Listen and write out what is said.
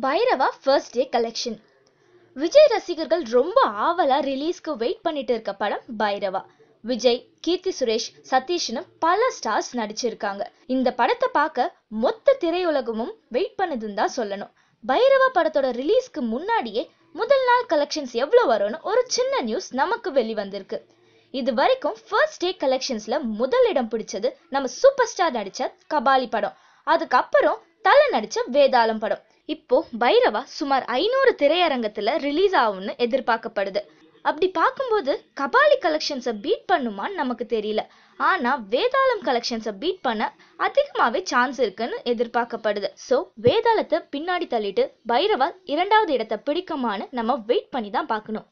Bairavaa first day collection. Vijay ரசிகர்கள் ரொம்ப ஆவலா ரிலீஸ்க்கு வெயிட் பண்ணிட்டு இருக்க படம் பைரவா. விஜய், கீர்த்தி சுரேஷ், சதீஷ்னு பல ஸ்டார்ஸ் நடிச்சிருக்காங்க. இந்த படத்தை பார்க்க மொத்த திரையுலகமும் வெயிட் பண்ணுதுன்னு தான் சொல்லணும். பைரவா படத்தோட ரிலீஸ்க்கு முன்னாடியே முதல் நாள் கலெக்ஷன்ஸ் எவ்வளவு வரும்னு ஒரு சின்ன நியூஸ் நமக்கு வெளிவந்திருக்கு. இது வரைக்கும் ஃபர்ஸ்ட் டே கலெக்ஷன்ஸ்ல முதல் இடம் பிடிச்சது நம்ம சூப்பர் ஸ்டார் நடிச்ச கபாலி படம். அதுக்கப்புறம் தலை நடிச்ச வேதாளம் படம். இப்போ பைரவா சுமார் 500 திரையரங்கத்துல ரிலீஸ் ஆகும்னு எதிர்பார்க்கப்படுது. அப்படி பார்க்கும்போது கபாலி கலெக்ஷன்ஸை பீட் பண்ணுமான்னு நமக்கு தெரியல. ஆனா வேதாளம் கலெக்ஷன்ஸை பீட் பண்ண அதிகமாவே சான்ஸ் இருக்குன்னு எதிர்பார்க்கப்படுது. ஸோ வேதாளத்தை பின்னாடி தள்ளிட்டு பைரவா 2வது இடத்தை பிடிக்குமான்னு நம்ம வெயிட் பண்ணி தான் பார்க்கணும்.